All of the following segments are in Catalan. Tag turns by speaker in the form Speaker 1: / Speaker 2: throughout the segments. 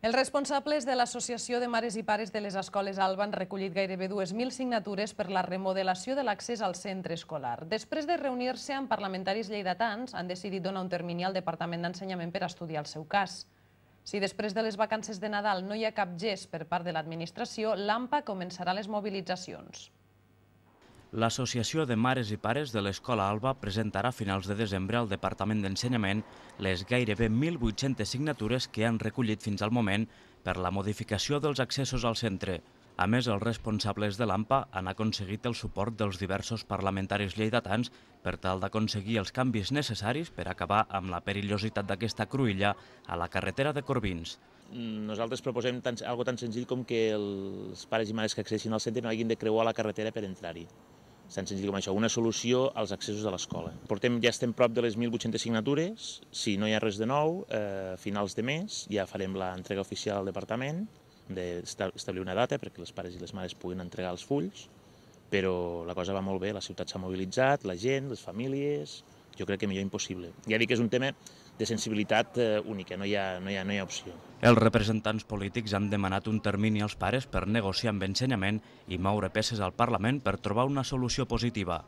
Speaker 1: Els responsables de l'Associació de Mares i Pares de les Escoles Alba han recollit gairebé 2.000 signatures per la remodelació de l'accés al centre escolar. Després de reunir-se amb parlamentaris lleidatans, han decidit donar un termini al Departament d'Ensenyament per estudiar el seu cas. Si després de les vacances de Nadal no hi ha cap gest per part de l'administració, l'AMPA començarà les mobilitzacions.
Speaker 2: L'Associació de Mares i Pares de l'Escola Alba presentarà a finals de desembre al Departament d'Ensenyament les gairebé 1.800 signatures que han recollit fins al moment per la modificació dels accessos al centre. A més, els responsables de l'AMPA han aconseguit el suport dels diversos parlamentaris lleidatans per tal d'aconseguir els canvis necessaris per acabar amb la perillositat d'aquesta cruïlla a la carretera de Corbins.
Speaker 3: Nosaltres proposem algo tan senzill com que els pares i mares que accedeixin al centre no hagin de creuar la carretera per entrar-hi. És tan senzill com això, una solució als accessos de l'escola. Ja estem prop de les 1.800 signatures, si no hi ha res de nou, a finals de mes ja farem l'entrega oficial al departament, d'establir una data perquè els pares i les mares puguin entregar els fulls, però la cosa va molt bé, la ciutat s'ha mobilitzat, la gent, les famílies, jo crec que millor impossible. Ja dic que és un tema de sensibilitat única, no hi ha opció.
Speaker 2: Els representants polítics han demanat un termini als pares per negociar amb ensenyament i moure peces al Parlament per trobar una solució positiva.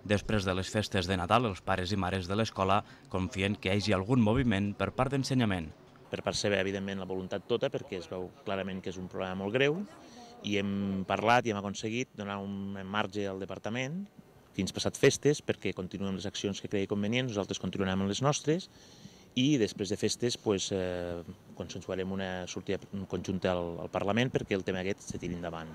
Speaker 2: Després de les festes de Nadal, els pares i mares de l'escola confien que hi hagi algun moviment per part d'ensenyament.
Speaker 3: Per part seva, evidentment, la voluntat tota, perquè es veu clarament que és un problema molt greu, i hem parlat i hem aconseguit donar un marge al departament fins passat festes perquè continuem les accions que cregui convenients, nosaltres continuarem amb les nostres i després de festes consensuarem una sortida conjunta al Parlament perquè el tema aquest se tiri endavant.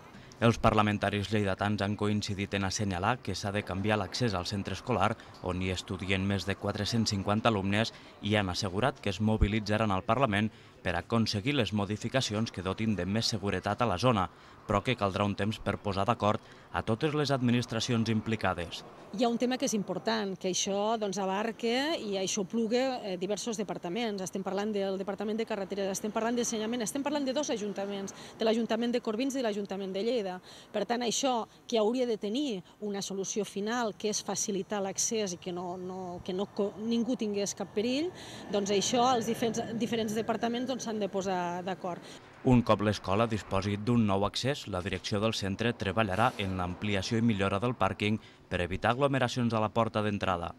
Speaker 2: Els parlamentaris lleidatans han coincidit en assenyalar que s'ha de canviar l'accés al centre escolar on hi estudien més de 450 alumnes i han assegurat que es mobilitzaran al Parlament per aconseguir les modificacions que dotin de més seguretat a la zona, però que caldrà un temps per posar d'acord a totes les administracions implicades.
Speaker 4: Hi ha un tema que és important, que això abarca i això pluga diversos departaments. Estem parlant del Departament de Carreteres, estem parlant d'Ensenyament, estem parlant de dos ajuntaments, de l'Ajuntament de Corbins i de l'Ajuntament de Lleida. Per tant, això que hauria de tenir una solució final, que és facilitar l'accés i que ningú tingués cap perill, doncs això els diferents departaments s'han de posar d'acord.
Speaker 2: Un cop l'escola disposi d'un nou accés, la direcció del centre treballarà en l'ampliació i millora del pàrquing per evitar aglomeracions a la porta d'entrada.